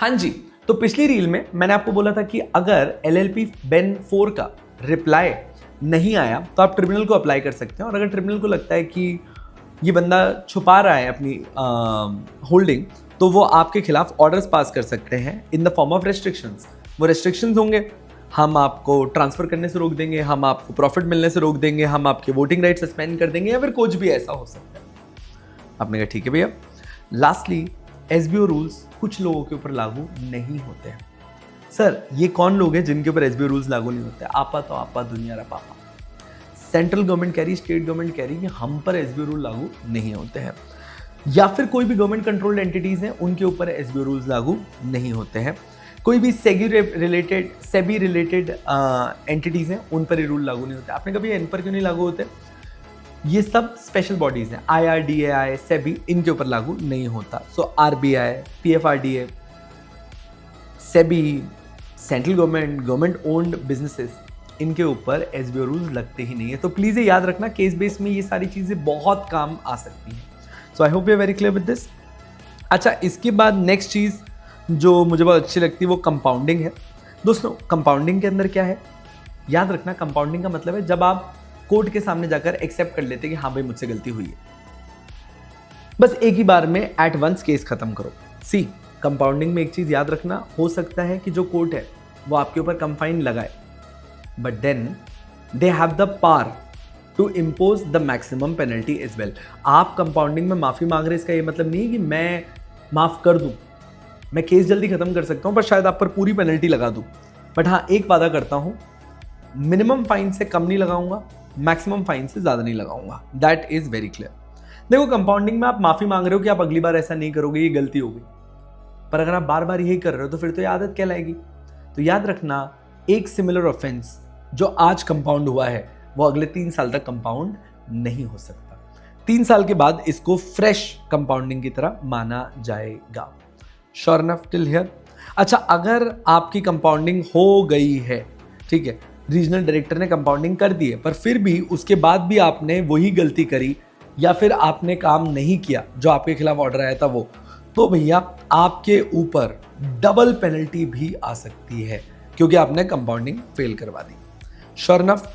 हाँ जी, तो पिछली रील में मैंने आपको बोला था कि अगर LLP बेन 4 का रिप्लाई नहीं आया तो आप ट्रिब्यूनल को अप्लाई कर सकते हैं, और अगर ट्रिब्यूनल को लगता है कि ये बंदा छुपा रहा है अपनी होल्डिंग, तो वो आपके खिलाफ ऑर्डर्स पास कर सकते हैं in the form of restrictions. वो रेस्ट्रिक्शंस होंगे, हम आपको ट्रांसफर करने से रोक देंगे, हम आपको प्रॉफिट मिलने से रोक देंगे, हम आपके वोटिंग राइट सस्पेंड कर देंगे, या फिर कुछ भी ऐसा हो सकता है। आपने कहा ठीक है भैया। लास्टली, SBO रूल्स कुछ लोगों के ऊपर लागू नहीं होते हैं। सर, ये कौन लोग हैं जिनके ऊपर SBO रूल्स लागू नहीं होते? आपा तो आपा, दुनिया रा पापा। सेंट्रल गवर्नमेंट कह रही, स्टेट गवर्नमेंट कह रही कि हम पर SBO रूल लागू नहीं होते हैं, या फिर कोई भी गवर्नमेंट कंट्रोल्ड एंटिटीज हैं उनके ऊपर SBO रूल्स लागू नहीं होते हैं। कोई भी सेबी रिलेटेड एंटिटीज हैं उन पर ये रूल लागू नहीं होते। आपने कभी इन पर क्यों नहीं लागू होते? ये सब स्पेशल बॉडीज हैं, IRDAI, सेबी, इनके ऊपर लागू नहीं होता। सो RBI, PFRDA, SEBI, central government owned businesses, इनके ऊपर SBO रूल्स लगते ही नहीं है। तो प्लीज ये याद रखना, केस बेस में ये सारी चीजें बहुत काम आ सकती हैं। So I hope you are very clear with this. अच्छा, इसके बाद नेक्स्ट चीज जो मुझे बहुत अच्छी लगती है वो कंपाउंडिंग है। दोस्तों, कंपाउंडिंग के अंदर क्या है याद रखना, कंपाउंडिंग का मतलब है जब आप कोर्ट के सामने जाकर एक्सेप्ट कर लेते हैं कि हाँ भाई मुझसे गलती हुई है, बस एक ही बार में एट वंस केस खत्म करो। सी, कंपाउंडिंग में एक चीज याद रखना, हो सकता है कि जो कोर्ट है वो आपके ऊपर कम फाइन लगाए, but then they have the power to impose the maximum penalty as well. आप कंपाउंडिंग में माफी मांग रहे, इसका ये मतलब नहीं है कि मैं माफ कर दूं, मैं केस जल्दी खत्म कर सकता हूं पर शायद आप पर पूरी पेनल्टी लगा दूं। बट हाँ, एक वादा करता हूं, मिनिमम फाइन से कम नहीं लगाऊंगा, मैक्सिमम फाइन से ज्यादा नहीं लगाऊंगा। That is very clear. देखो, कंपाउंडिंग में आप माफी मांग रहे हो कि आप अगली बार ऐसा नहीं करोगे, ये गलती हो गई, पर अगर आप बार बार यही कर रहे हो तो फिर तो ये आदत कहलाएगी। तो याद रखना, एक सिमिलर ऑफेंस जो आज कंपाउंड हुआ है वो अगले 3 साल तक कंपाउंड नहीं हो सकता। 3 साल के बाद इसको फ्रेश कंपाउंडिंग की तरह माना जाएगा। Sure enough till here? अच्छा, अगर आपकी कंपाउंडिंग हो गई है, ठीक है, रीजनल डायरेक्टर ने कंपाउंडिंग कर दी है, पर फिर भी उसके बाद भी आपने वही गलती करी या फिर आपने काम नहीं किया जो आपके खिलाफ ऑर्डर आया था वो, तो भैया आपके ऊपर डबल पेनल्टी भी आ सकती है क्योंकि आपने कंपाउंडिंग फेल करवा दी। Sure enough?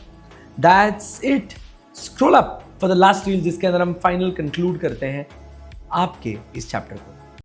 That's it. Scroll up for the last reel जिसके अंदर हम फाइनल कंक्लूड करते हैं आपके इस चैप्टर को।